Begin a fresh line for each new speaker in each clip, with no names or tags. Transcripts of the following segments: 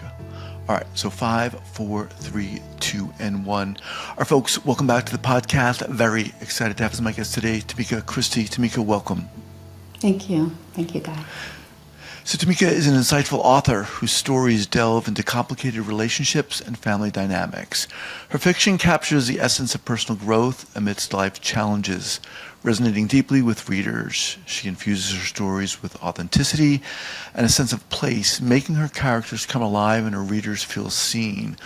Tamika. All right, so 5, 4, 3, 2, and 1. All right, folks, welcome back to the podcast. Very excited to have as my guest today, Tamika Christy. Tamika, welcome.
Thank you. Thank you, Guy.
So Tamika is an insightful author whose stories delve into complicated relationships and family dynamics. Her fiction captures the essence of personal growth amidst life challenges, resonating deeply with readers. She infuses her stories with authenticity and a sense of place, making her characters come alive and her readers feel seen.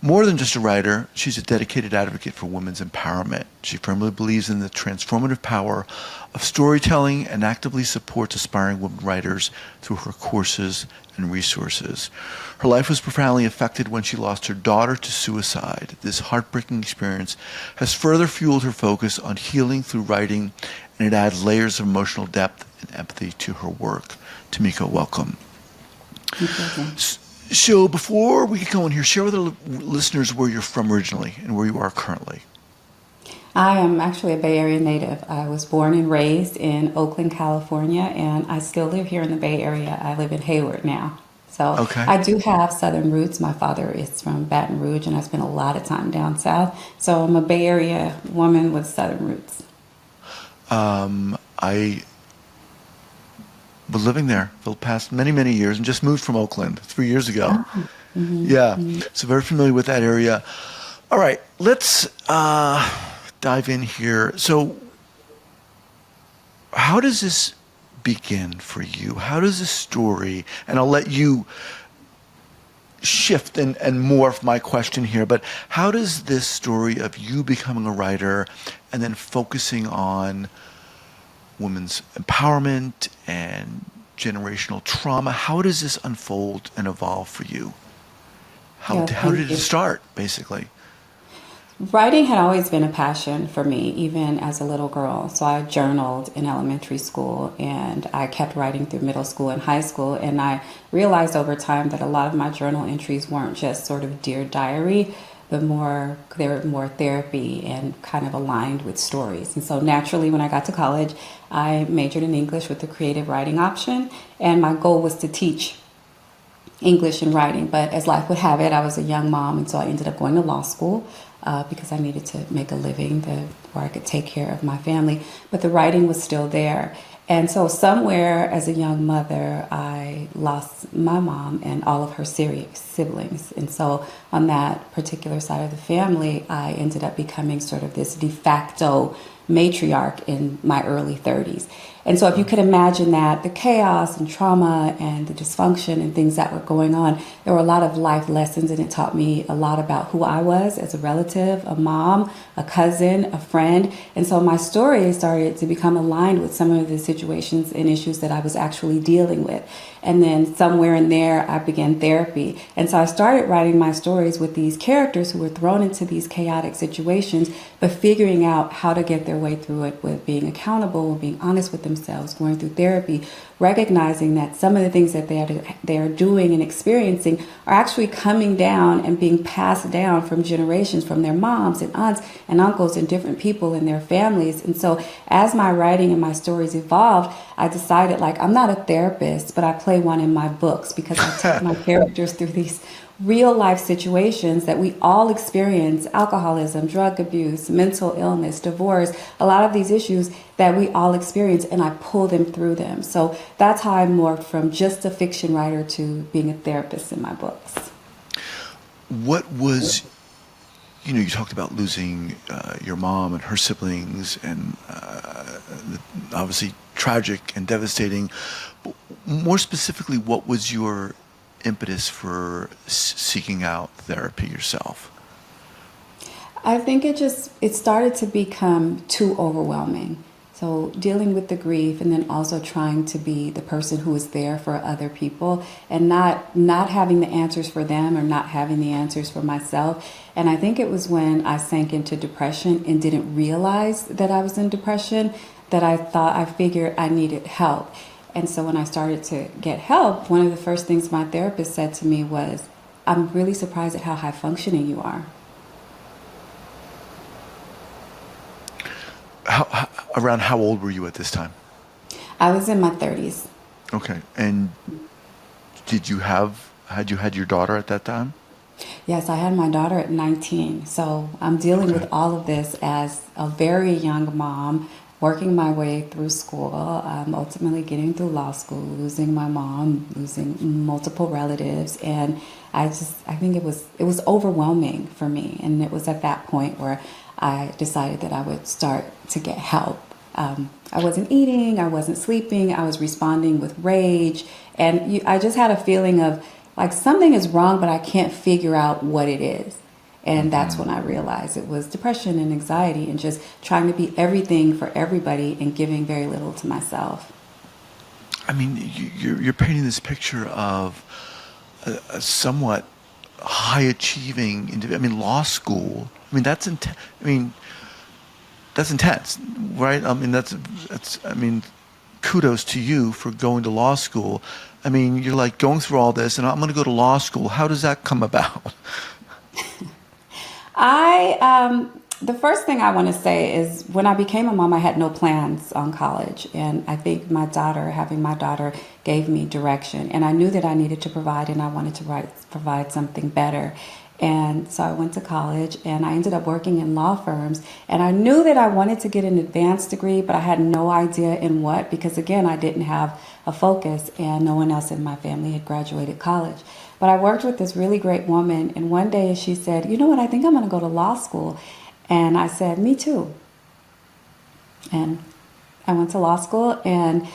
More than just a writer, she's a dedicated advocate for women's empowerment. She firmly believes in the transformative power of storytelling and actively supports aspiring women writers through her courses and resources. Her life was profoundly affected when she lost her daughter to suicide. This heartbreaking experience has further fueled her focus on healing through writing, and it adds layers of emotional depth and empathy to her work. Tamika, welcome.
Thank you.
So before we get going here, share with the listeners where you're from originally and where you are currently.
I am actually a Bay Area native. I was born and raised in Oakland, California, and I still live here in the Bay Area. I live in Hayward now. So
Okay.
I do have Southern roots. My father is from Baton Rouge, and I spent a lot of time down south. So I'm a Bay Area woman with Southern roots.
I was living there for the past many, many years and just moved from Oakland 3 years ago.
Oh. Mm-hmm.
Yeah,
Mm-hmm.
so very familiar with that area. All right, let's dive in here. So how does this begin for you? How does this story, and I'll let you shift and morph my question here, but how does this story of you becoming a writer and then focusing on women's empowerment and generational trauma, how does this unfold and evolve for you? How did it start, basically?
Writing had always been a passion for me, even as a little girl. So I journaled in elementary school, and I kept writing through middle school and high school. And I realized over time that a lot of my journal entries weren't just sort of Dear Diary, but they were more therapy and kind of aligned with stories. And so naturally, when I got to college, I majored in English with the creative writing option, and my goal was to teach English and writing. But as life would have it, I was a young mom, and so I ended up going to law school because I needed to make a living where I could take care of my family. But the writing was still there. And so somewhere as a young mother, I lost my mom and all of her siblings. And so on that particular side of the family, I ended up becoming sort of this de facto matriarch in my early 30s. And so if you could imagine that, the chaos and trauma and the dysfunction and things that were going on, there were a lot of life lessons, and it taught me a lot about who I was as a relative, a mom, a cousin, a friend. And so my story started to become aligned with some of the situations and issues that I was actually dealing with. And then somewhere in there, I began therapy. And so I started writing my stories with these characters who were thrown into these chaotic situations, but figuring out how to get their way through it with being accountable, being honest with themselves, going through therapy, recognizing that some of the things that they are doing and experiencing are actually coming down and being passed down from generations, from their moms and aunts and uncles and different people in their families. And so as my writing and my stories evolved, I decided, like, I'm not a therapist, but I play one in my books because I take my characters through these real life situations that we all experience: alcoholism, drug abuse, mental illness, divorce, a lot of these issues that we all experience, and I pull them through them. So that's how I morphed from just a fiction writer to being a therapist in my books.
What was, you talked about losing your mom and her siblings, and obviously tragic and devastating. But more specifically, what was your impetus for seeking out therapy yourself?
I think it started to become too overwhelming. So dealing with the grief, and then also trying to be the person who is there for other people, and not having the answers for them or not having the answers for myself. And I think it was when I sank into depression and didn't realize that I was in depression that I figured I needed help. And so when I started to get help, one of the first things my therapist said to me was, "I'm really surprised at how high functioning you are."
Around how old were you at this time?
I was in my 30s.
Okay. And did you have Had you had your daughter at that time?
Yes, I had my daughter at 19. So I'm dealing
Okay.
with all of this as a very young mom, working my way through school, ultimately getting through law school, losing my mom, losing multiple relatives. And I think it was overwhelming for me. And it was at that point where I decided that I would start to get help. I wasn't eating, I wasn't sleeping, I was responding with rage. And I just had a feeling of like something is wrong, but I can't figure out what it is. And that's when I realized it was depression and anxiety and just trying to be everything for everybody and giving very little to myself.
I mean, you're painting this picture of a somewhat high achieving individual. I mean, law school. I mean, I mean, that's intense, right? I mean, that's. I mean, kudos to you for going to law school. I mean, you're like going through all this, and I'm going to go to law school. How does that come about?
The first thing I want to say is when I became a mom, I had no plans on college. And I think having my daughter gave me direction. And I knew that I needed to provide and I wanted to provide something better. And so I went to college and I ended up working in law firms. And I knew that I wanted to get an advanced degree, but I had no idea in what, because again, I didn't have a focus and no one else in my family had graduated college. But I worked with this really great woman, and one day she said, "You know what, I think I'm going to go to law school." And I said, "Me too." And I went to law school, and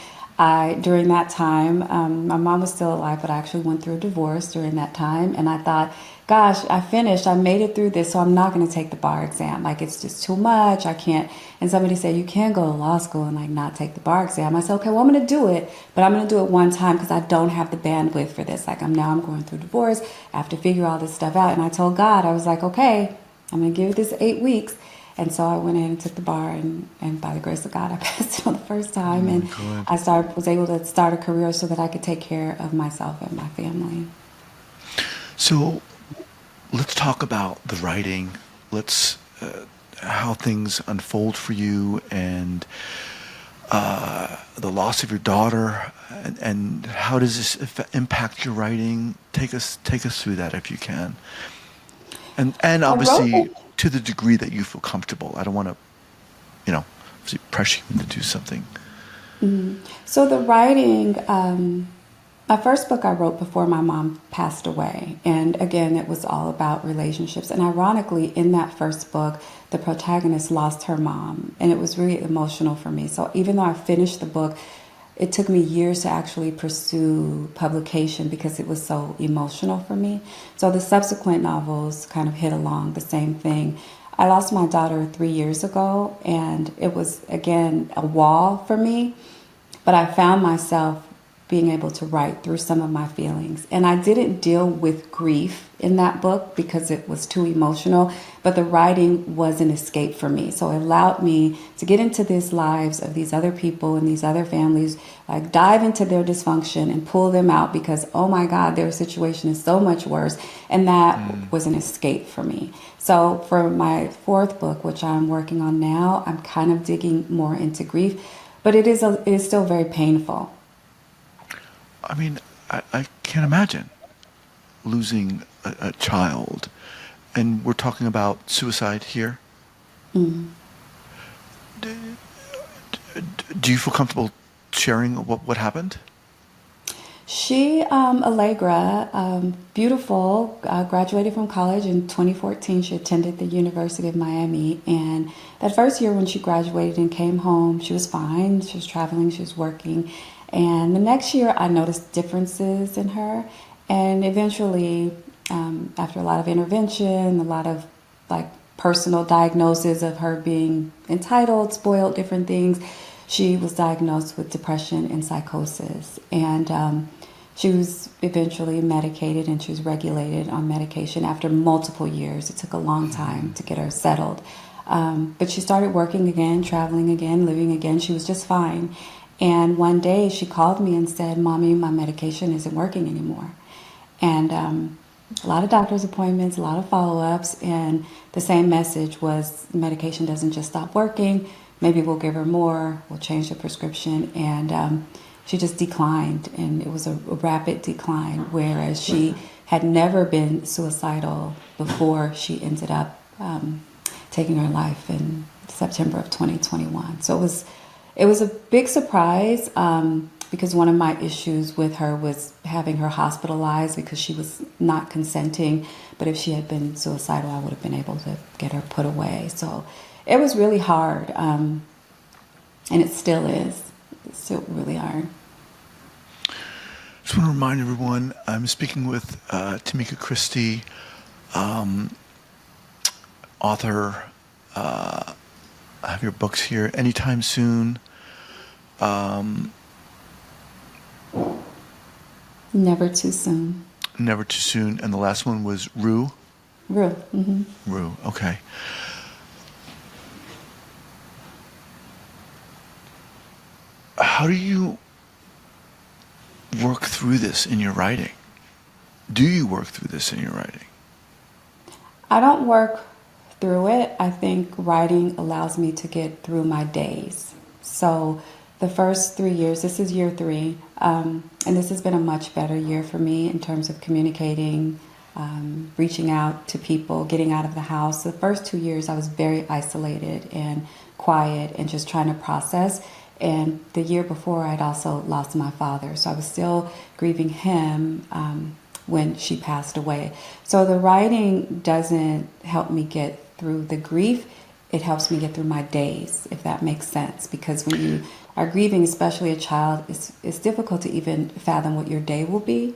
during that time, my mom was still alive, but I actually went through a divorce during that time. And I thought, gosh, I made it through this, so I'm not going to take the bar exam. Like, it's just too much. I can't. And somebody said, "You can't go to law school and like not take the bar exam." I said, "Okay, well, I'm going to do it, but I'm going to do it one time because I don't have the bandwidth for this. Like, I'm going through divorce. I have to figure all this stuff out." And I told God, I was like, "Okay, I'm going to give it this 8 weeks." And so I went in and took the bar, and by the grace of God, I passed it on the first time. And
Good.
was able to start a career so that I could take care of myself and my family.
So let's talk about the writing. Let's how things unfold for you, and the loss of your daughter, and how does this impact your writing? Take us through that if you can, and
I wrote
obviously
it.
to the degree that you feel comfortable. I don't want to, obviously pressure you into do something.
So the writing, my first book I wrote before my mom passed away. And again, it was all about relationships. And ironically, in that first book, the protagonist lost her mom. And it was really emotional for me. So even though I finished the book, it took me years to actually pursue publication because it was so emotional for me. So the subsequent novels kind of hit along the same thing. I lost my daughter 3 years ago, and it was, again, a wall for me. But I found myself being able to write through some of my feelings. And I didn't deal with grief in that book because it was too emotional, but the writing was an escape for me. So it allowed me to get into these lives of these other people and these other families, like dive into their dysfunction and pull them out because, oh my God, their situation is so much worse. And that was an escape for me. So for my fourth book, which I'm working on now, I'm kind of digging more into grief, but it is still very painful.
I mean, I can't imagine losing a child, and we're talking about suicide here.
Mm.
D- do you feel comfortable sharing what happened?
She, Allegra, beautiful, graduated from college in 2014. She attended the University of Miami. And that first year when she graduated and came home, she was fine. She was traveling, she was working. And the next year, I noticed differences in her. And eventually, after a lot of intervention, a lot of like personal diagnosis of her being entitled, spoiled, different things, she was diagnosed with depression and psychosis. And she was eventually medicated and she was regulated on medication after multiple years. It took a long time to get her settled. But she started working again, traveling again, living again. She was just fine. And one day she called me and said, "Mommy, my medication isn't working anymore." And a lot of doctor's appointments, a lot of follow-ups, and the same message was medication doesn't just stop working. Maybe we'll give her more, we'll change the prescription. And she just declined, and it was a rapid decline, whereas she had never been suicidal before she ended up taking her life in September of 2021. So it was a big surprise, because one of my issues with her was having her hospitalized because she was not consenting. But if she had been suicidal, I would have been able to get her put away. So it was really hard, and it still is. It's still really hard.
Just want to remind everyone, I'm speaking with Tamika Christy, author. I have your books here. Anytime Soon.
Never Too Soon.
Never Too Soon. And the last one was Rue?
Rue. Mm-hmm.
Rue, okay. How do you work through this in your writing? Do you work through this in your writing?
I don't work through it. I think writing allows me to get through my days. So the first 3 years, this is year 3, and this has been a much better year for me in terms of communicating, reaching out to people, getting out of the house. The first 2 years I was very isolated and quiet and just trying to process. And the year before I'd also lost my father, so I was still grieving him when she passed away. So the writing doesn't help me get through the grief. It helps me get through my days, if that makes sense. Because when you are grieving, especially a child, it's difficult to even fathom what your day will be.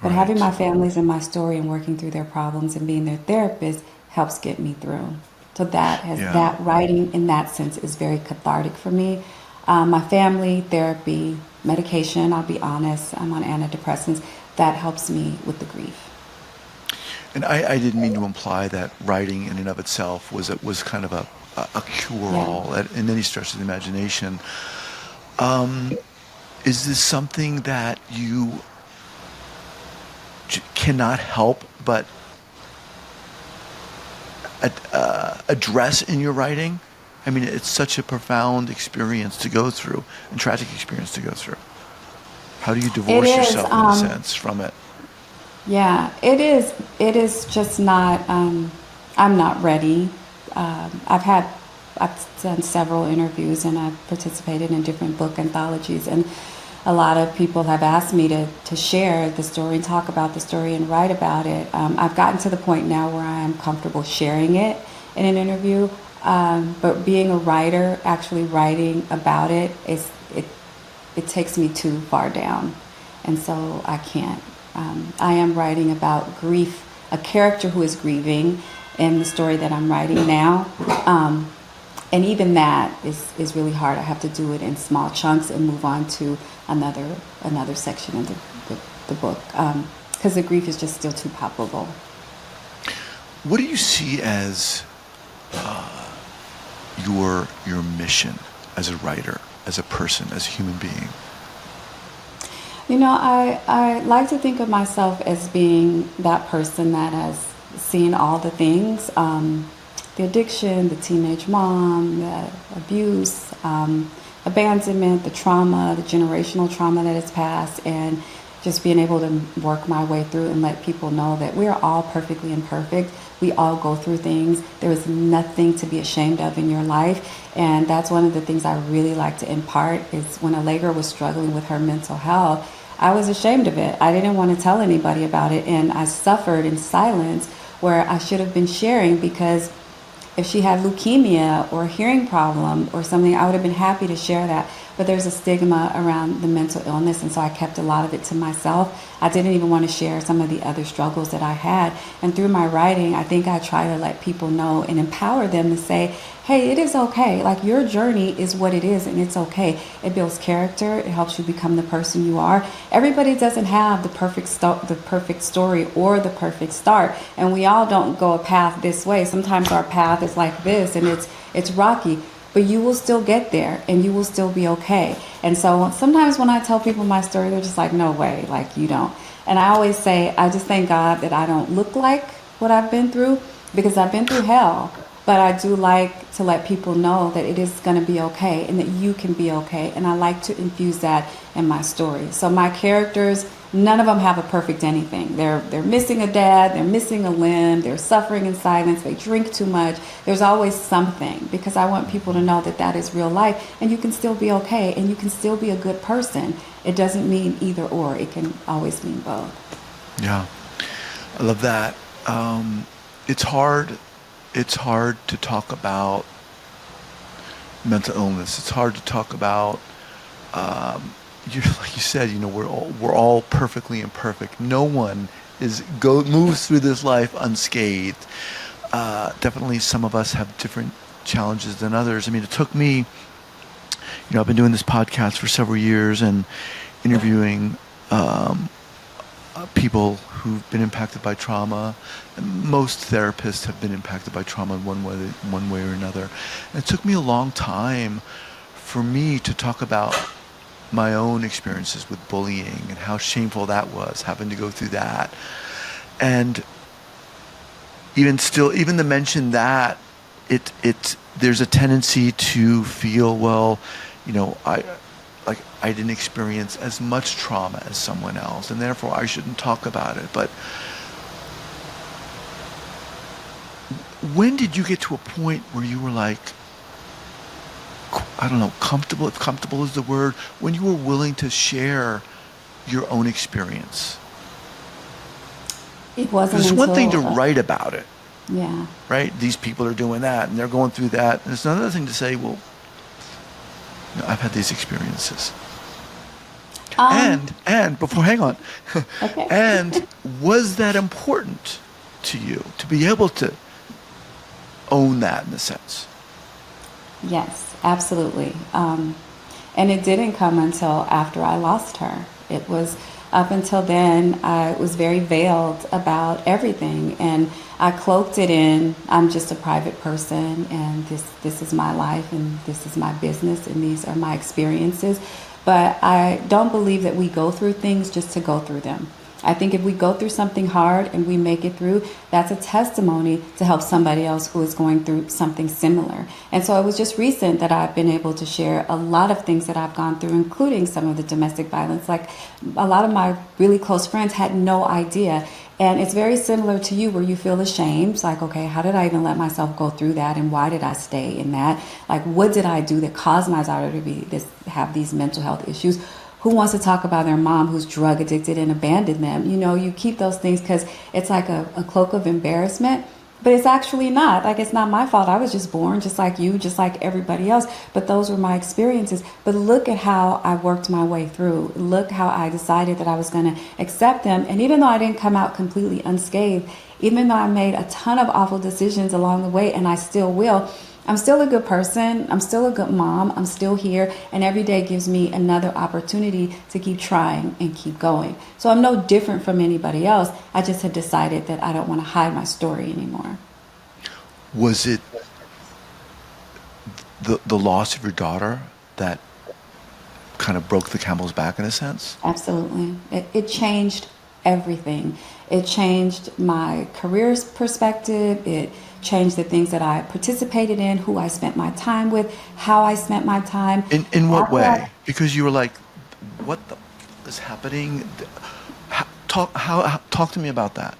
But having my families in my story and working through their problems and being their therapist helps get me through. So that writing in that sense is very cathartic for me. My family, therapy, medication, I'll be honest, I'm on antidepressants. That helps me with the grief.
And I didn't mean to imply that writing in and of itself was kind of a cure-all in any stretch of the imagination. Is this something that you cannot help but address in your writing? I mean, it's such a profound experience to go through, and tragic experience to go through. How do you divorce yourself, in a sense, from it?
Yeah, it is. It is just not. I'm not ready. I've done several interviews and I've participated in different book anthologies, and a lot of people have asked me to share the story and talk about the story and write about it. I've gotten to the point now where I am comfortable sharing it in an interview. But being a writer, actually writing about it, it takes me too far down, and so I can't. I am writing about grief, a character who is grieving in the story that I'm writing now, and even that is really hard. I have to do it in small chunks and move on to another section of the book, because the grief is just still too palpable.
What do you see as your mission as a writer, as a person, as a human being?
You know, I like to think of myself as being that person that has seen all the things, the addiction, the teenage mom, the abuse, abandonment, the trauma, the generational trauma that has passed, and just being able to work my way through and let people know that we are all perfectly imperfect. We all go through things. There is nothing to be ashamed of in your life. And that's one of the things I really like to impart is when Allegra was struggling with her mental health, I was ashamed of it. I didn't want to tell anybody about it. And I suffered in silence where I should have been sharing, because if she had leukemia or a hearing problem or something, I would have been happy to share that. But there's a stigma around the mental illness, and so I kept a lot of it to myself. I didn't even want to share some of the other struggles that I had. And through my writing, I think I try to let people know and empower them to say, hey, it is okay. Like, your journey is what it is, and it's okay. It builds character. It helps you become the person you are. Everybody doesn't have the perfect story or the perfect start, and we all don't go a path this way. Sometimes our path is like this, and it's rocky. But you will still get there, and you will still be okay. And so sometimes when I tell people my story, they're just like, no way, like, you don't. And I always say, I just thank God that I don't look like what I've been through, because I've been through hell. But I do like to let people know that it is going to be okay and that you can be okay. And I like to infuse that in my story. So my characters, none of them have a perfect anything. They're missing a dad, they're missing a limb, they're suffering in silence, they drink too much. There's always something, because I want people to know that that is real life and you can still be okay and you can still be a good person. It doesn't mean either or. It can always mean both.
Yeah, I love that. It's hard. It's hard to talk about mental illness. It's hard to talk about. Like you said, we're all perfectly imperfect. No one moves through this life unscathed. Definitely, some of us have different challenges than others. I mean, it took me. I've been doing this podcast for several years and interviewing people who've been impacted by trauma. Most therapists have been impacted by trauma in one way or another. And it took me a long time for me to talk about my own experiences with bullying and how shameful that was, having to go through that. And even to mention that, there's a tendency to feel, well, I didn't experience as much trauma as someone else, and therefore I shouldn't talk about it. But when did you get to a point where you were like, I don't know, comfortable, if comfortable is the word, when you were willing to share your own experience?
It wasn't
It's
until,
one thing to write about it.
Yeah.
Right? These people are doing that and they're going through that. And it's another thing to say, well, I've had these experiences. And before, hang on.
Okay.
And was that important to you to be able to own that in a sense?
Yes, absolutely. And it didn't come until after I lost her. It was up until then, I was very veiled about everything, and I cloaked it in, I'm just a private person, and this is my life, and this is my business, and these are my experiences. But I don't believe that we go through things just to go through them. I think if we go through something hard and we make it through, that's a testimony to help somebody else who is going through something similar. And so it was just recent that I've been able to share a lot of things that I've gone through, including some of the domestic violence. Like, a lot of my really close friends had no idea. And it's very similar to you, where you feel ashamed. It's like, okay, how did I even let myself go through that? And why did I stay in that? Like, what did I do that caused my daughter to have these mental health issues? Who wants to talk about their mom who's drug addicted and abandoned them? You keep those things because it's like a cloak of embarrassment. But it's actually not. Like, it's not my fault. I was just born just like you, just like everybody else. But those were my experiences. But look at how I worked my way through. Look how I decided that I was going to accept them. And even though I didn't come out completely unscathed, even though I made a ton of awful decisions along the way, and I still will, I'm still a good person. I'm still a good mom. I'm still here. And every day gives me another opportunity to keep trying and keep going. So I'm no different from anybody else. I just have decided that I don't want to hide my story anymore.
Was it the loss of your daughter that kind of broke the camel's back in a sense?
Absolutely. It changed everything. It changed my career's perspective. It changed the things that I participated in, who I spent my time with, how I spent my time.
In what way? Because you were like, what the is happening? Talk to me about that.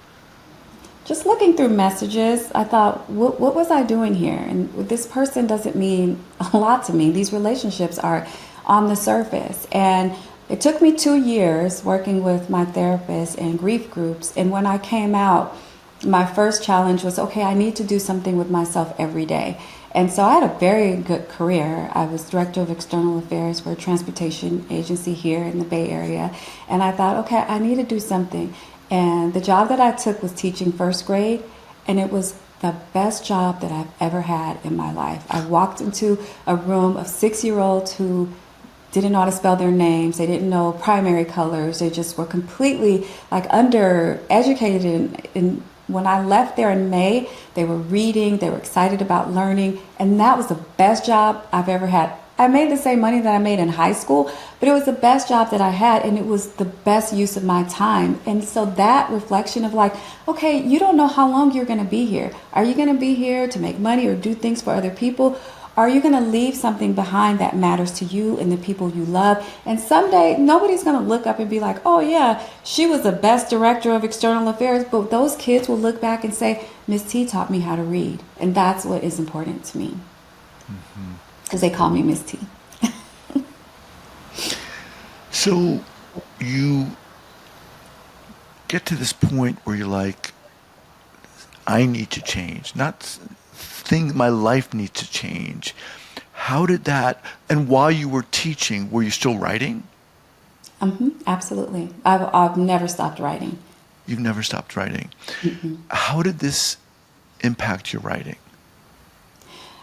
Just looking through messages, I thought, what was I doing here? And this person doesn't mean a lot to me. These relationships are on the surface. And it took me 2 years working with my therapist and grief groups. And when I came out, my first challenge was, okay, I need to do something with myself every day. And so I had a very good career. I was director of external affairs for a transportation agency here in the Bay Area. And I thought, okay, I need to do something. And the job that I took was teaching first grade. And it was the best job that I've ever had in my life. I walked into a room of 6-year-olds who didn't know how to spell their names. They didn't know primary colors. They just were completely undereducated. And when I left there in May, they were reading, they were excited about learning. And that was the best job I've ever had I made the same money that I made in high school, but it was the best job that I had and it was the best use of my time. And so that reflection of like, okay, you don't know how long you're going to be here. Are you going to be here to make money or do things for other people? Are you going to leave something behind that matters to you and the people you love? And someday nobody's going to look up and be like, oh yeah, she was the best director of external affairs. But those kids will look back and say, Miss T taught me how to read. And that's what is important to me. Because they call me Miss T.
So you get to this point where you're like, I need to change, not things, my life needs to change. How did that, and while you were teaching, were you still writing?
Absolutely. I've never stopped writing.
You've never stopped writing. How did this impact your writing?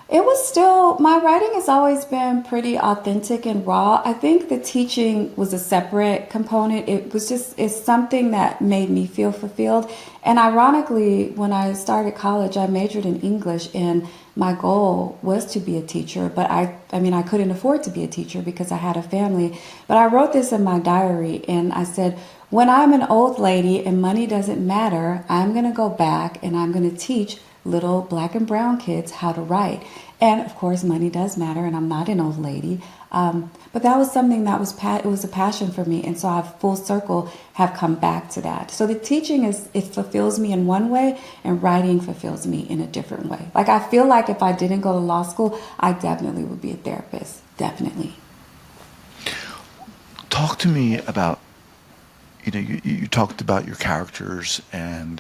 It was still, my writing has always been pretty authentic and raw. I think the teaching was a separate component. It was just, it's something that made me feel fulfilled. And ironically, when I started college, I majored in English and my goal was to be a teacher. But I mean, I couldn't afford to be a teacher because I had a family. But I wrote this in my diary and I said, when I'm an old lady and money doesn't matter, I'm going to go back and I'm going to teach little black and brown kids how to write. And of course, money does matter, and I'm not an old lady. But that was something that was it was a passion for me, and so I've full circle have come back to that. So the teaching it fulfills me in one way, and writing fulfills me in a different way. Like I feel like if I didn't go to law school, I definitely would be a therapist. Definitely.
Talk to me about, you talked about your characters and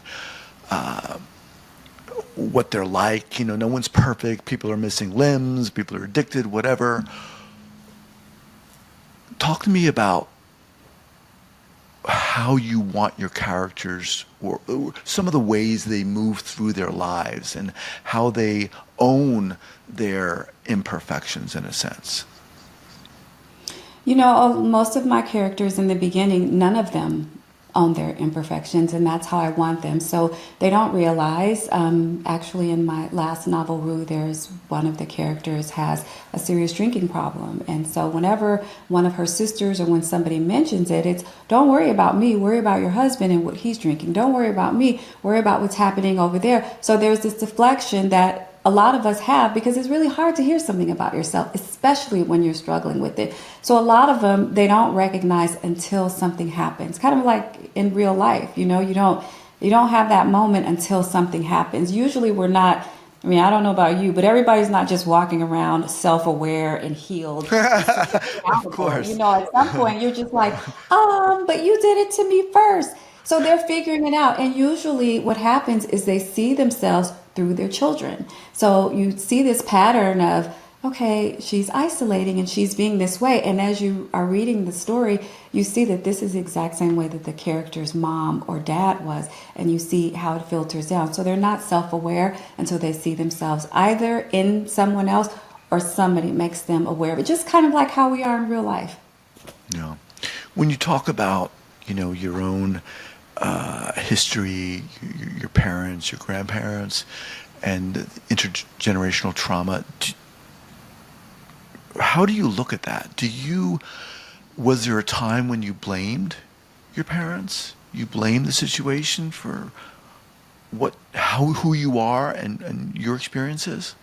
what they're like. No one's perfect. People are missing limbs. People are addicted, whatever. Talk to me about how you want your characters, or some of the ways they move through their lives and how they own their imperfections in a sense.
Most of my characters in the beginning, none of them own their imperfections, and that's how I want them. So they don't realize, actually in my last novel, Rue, there's one of the characters has a serious drinking problem. And so whenever one of her sisters or when somebody mentions it, it's don't worry about me, worry about your husband and what he's drinking. Don't worry about me, worry about what's happening over there. So there's this deflection that a lot of us have because it's really hard to hear something about yourself, especially when you're struggling with it. So a lot of them, they don't recognize until something happens. Kind of like in real life, you don't have that moment until something happens. Usually we're not, I don't know about you, but everybody's not just walking around self-aware and healed.
Of course.
At some point you're just like, but you did it to me first. So they're figuring it out. And usually what happens is they see themselves through their children. So you see this pattern of, okay, she's isolating and she's being this way. And as you are reading the story, you see that this is the exact same way that the character's mom or dad was. And you see how it filters down. So they're not self-aware until they see themselves either in someone else or somebody makes them aware of it. Just kind of like how we are in real life.
Yeah. When you talk about, your own history, your parents, your grandparents, and intergenerational trauma, how do you look at that? Was there a time when you blamed your parents? You blamed the situation for who you are and your experiences?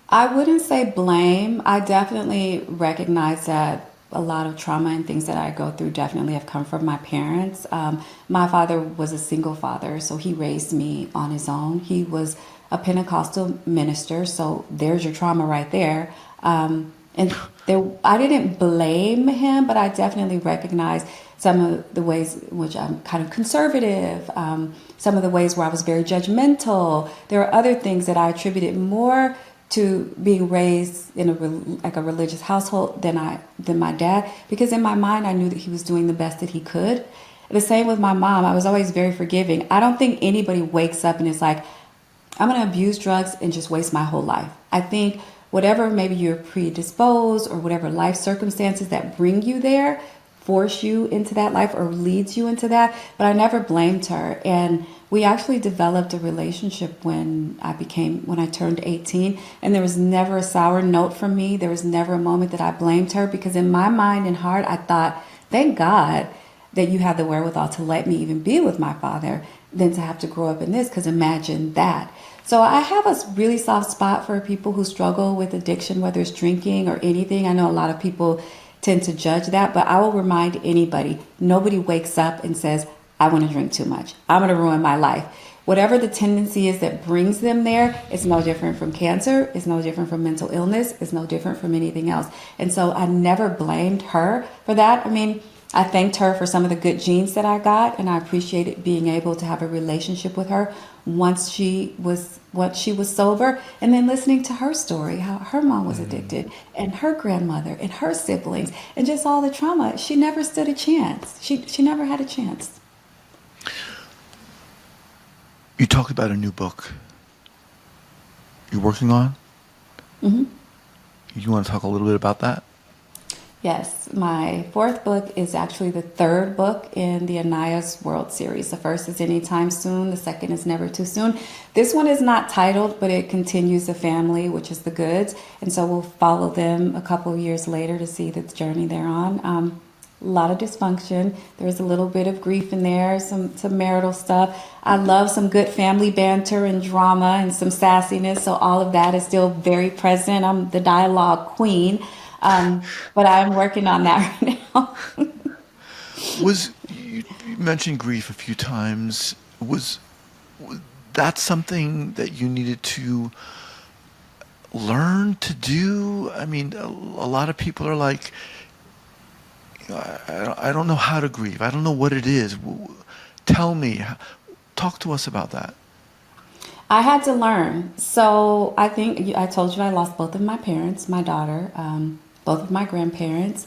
I wouldn't say blame. I definitely recognize that a lot of trauma and things that I go through definitely have come from my parents. My father was a single father, so he raised me on his own. He was a Pentecostal minister, so there's your trauma right there. I didn't blame him, but I definitely recognize some of the ways in which I'm kind of conservative, some of the ways where I was very judgmental. There are other things that I attributed more to being raised in a religious household than my dad, because in my mind I knew that he was doing the best that he could. The same with my mom. I was always very forgiving. I don't think anybody wakes up and is like, I'm going to abuse drugs and just waste my whole life. I think whatever maybe you're predisposed or whatever life circumstances that bring you there force you into that life or leads you into that. But I never blamed her. And we actually developed a relationship when I turned 18, and there was never a sour note from me. There was never a moment that I blamed her, because in my mind and heart, I thought, thank God that you have the wherewithal to let me even be with my father than to have to grow up in this, because imagine that. So I have a really soft spot for people who struggle with addiction, whether it's drinking or anything. I know a lot of people tend to judge that, but I will remind anybody, nobody wakes up and says, I want to drink too much. I'm going to ruin my life. Whatever the tendency is that brings them there, it's no different from cancer. It's no different from mental illness. It's no different from anything else. And so I never blamed her for that. I mean, I thanked her for some of the good genes that I got, and I appreciated being able to have a relationship with her once she was sober, and then listening to her story, how her mom was addicted, and her grandmother and her siblings, and just all the trauma. She never stood a chance. She never had a chance.
You talked about a new book you're working on.
Mm-hmm.
You want to talk a little bit about that?
Yes, my fourth book is actually the third book in the Anaya's World series. The first is Anytime Soon. The second is Never Too Soon. This one is not titled, but it continues the family, which is the Goods. And so we'll follow them a couple of years later to see the journey they're on. A lot of dysfunction. There's a little bit of grief in there, some marital stuff. I love some good family banter and drama and some sassiness. So all of that is still very present. I'm the dialogue queen. But I'm working on that right now.
You mentioned grief a few times. Was that something that you needed to learn to do? I mean, a lot of people are like, I don't know how to grieve. I don't know what it is. Tell me. Talk to us about that.
I had to learn. So I think I told you I lost both of my parents, my daughter, both of my grandparents,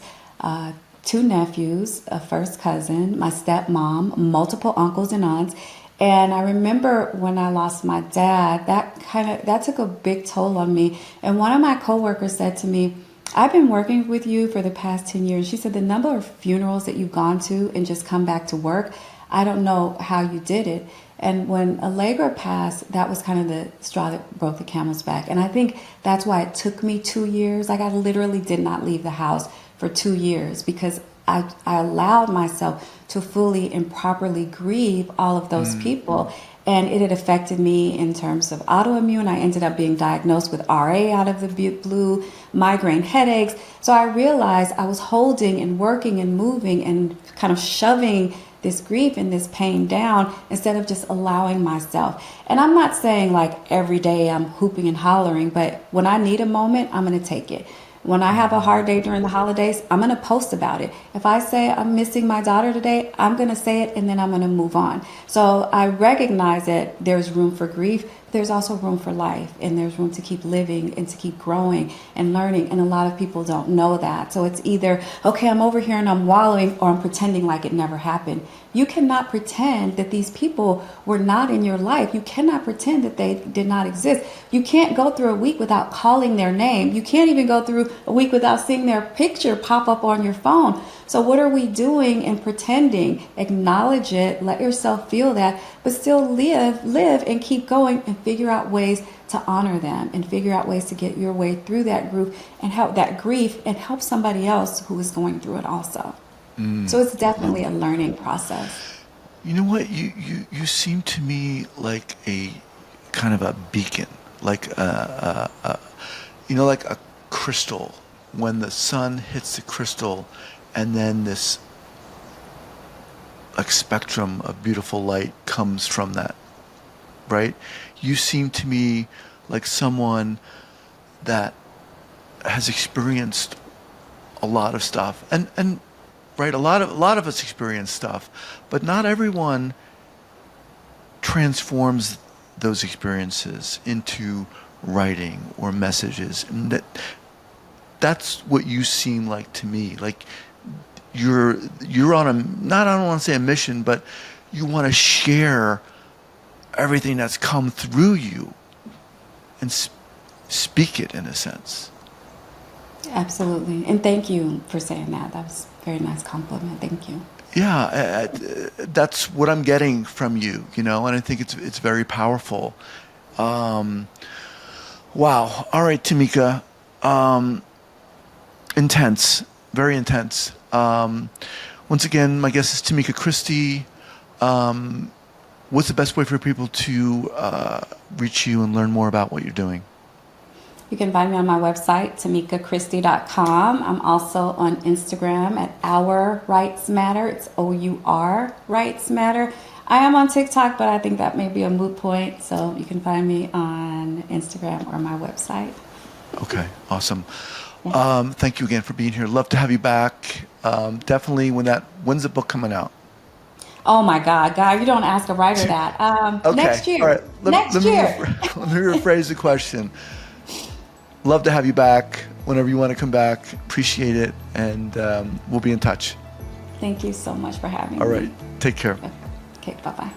two nephews, a first cousin, my stepmom, multiple uncles and aunts. And I remember when I lost my dad, that took a big toll on me. And one of my coworkers said to me, I've been working with you for the past 10 years. She said, the number of funerals that you've gone to and just come back to work, I don't know how you did it. And when Allegra passed, that was kind of the straw that broke the camel's back. And I think that's why it took me 2 years. Like, I literally did not leave the house for 2 years, because I allowed myself to fully and properly grieve all of those people. And it had affected me in terms of autoimmune. I ended up being diagnosed with RA out of the blue, migraine headaches. So I realized I was holding and working and moving and kind of shoving this grief and this pain down instead of just allowing myself. And I'm not saying like every day I'm hooping and hollering, but when I need a moment, I'm going to take it. When I have a hard day during the holidays, I'm going to post about it. If I say I'm missing my daughter today, I'm going to say it, and then I'm going to move on. So I recognize that there's room for grief. There's also room for life, and there's room to keep living and to keep growing and learning. And a lot of people don't know that. So it's either, okay, I'm over here and I'm wallowing, or I'm pretending like it never happened. You cannot pretend that these people were not in your life. You cannot pretend that they did not exist. You can't go through a week without calling their name. You can't even go through a week without seeing their picture pop up on your phone. So what are we doing in pretending? Acknowledge it, let yourself feel that, but still live and keep going and figure out ways to honor them and figure out ways to get your way through that grief and help somebody else who is going through it also. So it's definitely a learning process.
You know what? You seem to me like a kind of a beacon, like like a crystal. When the sun hits the crystal, and then this like spectrum of beautiful light comes from that, right? You seem to me like someone that has experienced a lot of stuff, and right, a lot of us experience stuff, but not everyone transforms those experiences into writing or messages. And that's what you seem like to me. Like you're on a, not, I don't want to say a mission, but you want to share everything that's come through you and speak it in a sense.
Absolutely. And thank you for saying that. That was a very nice compliment. Thank you.
Yeah, that's what I'm getting from you, and I think it's very powerful. Um, wow. All right, Tamika. Intense, very intense. Once again, my guest is Tamika Christy. What's the best way for people to reach you and learn more about what you're doing?
You can find me on my website, tamikachristy.com. I'm also on Instagram at Our Rights Matter. It's OUR Rights Matter. I am on TikTok, but I think that may be a moot point. So you can find me on Instagram or my website.
Okay, awesome.
Yeah.
Thank you again for being here. Love to have you back. Definitely. When's the book coming out?
Oh my God, you don't ask a writer that.
Okay.
Next year.
All right.
Next year.
Let me rephrase the question. Love to have you back whenever you want to come back. Appreciate it, and we'll be in touch.
Thank you so much for having me.
All right. Take care.
Okay, bye-bye.